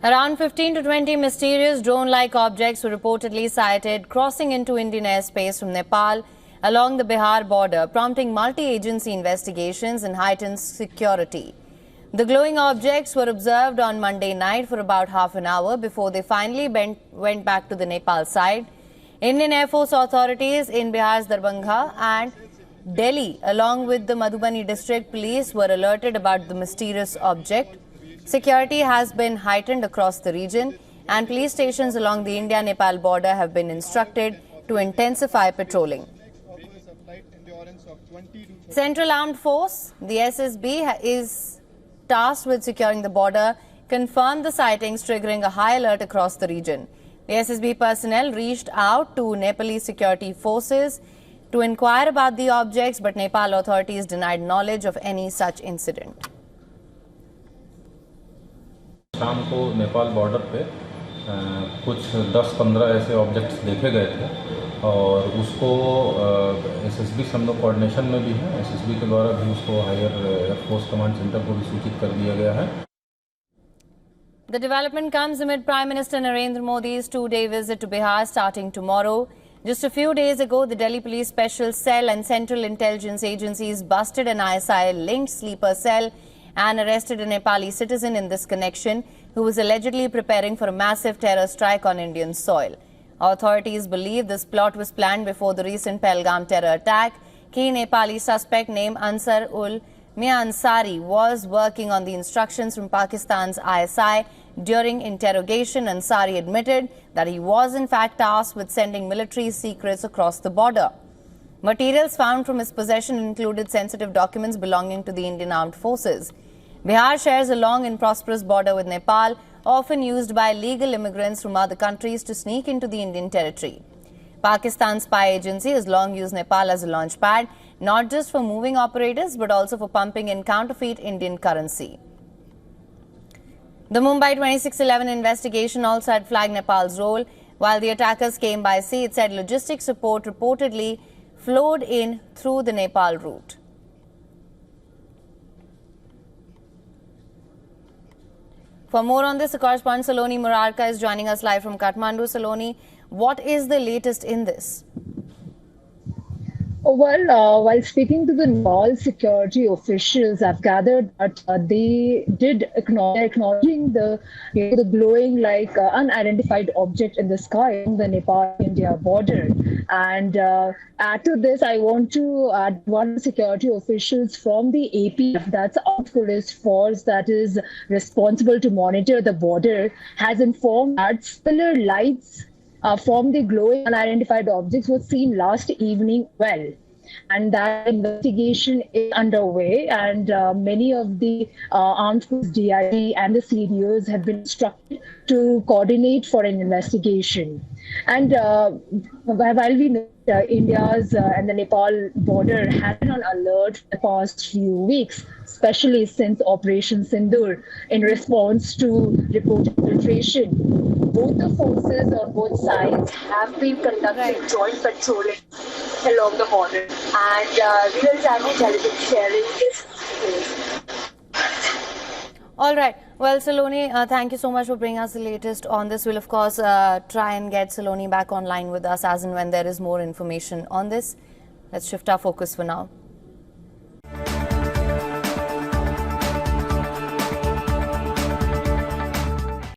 Around 15 to 20 mysterious drone-like objects were reportedly sighted crossing into Indian airspace from Nepal along the Bihar border, prompting multi-agency investigations and heightened security. The glowing objects were observed on Monday night for about half an hour before they finally went back to the Nepal side. Indian Air Force authorities in Bihar's Darbhanga and Delhi, along with the Madhubani district police, were alerted about the mysterious object. Security has been heightened across the region, and police stations along the India-Nepal border have been instructed to intensify patrolling. Central Armed Force, the SSB, is tasked with securing the border, confirmed the sightings, triggering a high alert across the region. The SSB personnel reached out to Nepalese security forces to inquire about the objects, but Nepal authorities denied knowledge of any such incident. शाम को Nepal border पे कुछ 10-15 ऐसे objects देखे गए थे और उसको एसएसबी से हम लोग कोऑर्डिनेशन में भी हैं। एसएसबी के द्वारा भी उसको हायर एयरफोर्स कमांड सेंटर को भी सूचित कर दिया गया है। The development comes amid Prime Minister Narendra Modi's two-day visit to Bihar starting tomorrow. Just a few days ago, the Delhi Police Special Cell and Central Intelligence Agencies busted an ISI-linked sleeper cell and arrested a Nepali citizen in this connection who was allegedly preparing for a massive terror strike on Indian soil. Authorities believe this plot was planned before the recent Pahalgam terror attack. Key Nepali suspect named Ansar-ul-Mia Ansari was working on the instructions from Pakistan's ISI. During interrogation, Ansari admitted that he was in fact tasked with sending military secrets across the border. Materials found from his possession included sensitive documents belonging to the Indian Armed Forces. Bihar shares a long and prosperous border with Nepal, often used by illegal immigrants from other countries to sneak into the Indian territory. Pakistan's spy agency has long used Nepal as a launch pad, not just for moving operators but also for pumping in counterfeit Indian currency. The Mumbai 2611 investigation also had flagged Nepal's role. While the attackers came by sea, it said logistics support reportedly flowed in through the Nepal route. For more on this, correspondent Saloni Murarka is joining us live from Kathmandu. Saloni, what is the latest in this? Well, while speaking to the Nepal security officials, I've gathered that they did acknowledging the glowing unidentified object in the sky on the Nepal-India border. And add to this, I want to add one security officials from the APF, that's Armed Police Force that is responsible to monitor the border, has informed that similar lights from the glowing unidentified objects was seen last evening and that investigation is underway, and many of the armed forces DIG and the CDOs have been instructed to coordinate for an investigation. And while we know India's and the Nepal border has been on alert for the past few weeks, especially since Operation Sindoor, in response to reported infiltration. Both the forces on both sides have been conducting joint patrolling along the border, and real-time intelligence sharing is All right. Well, Saloni, thank you so much for bringing us the latest on this. We'll, of course, try and get Saloni back online with us as and when there is more information on this. Let's shift our focus for now.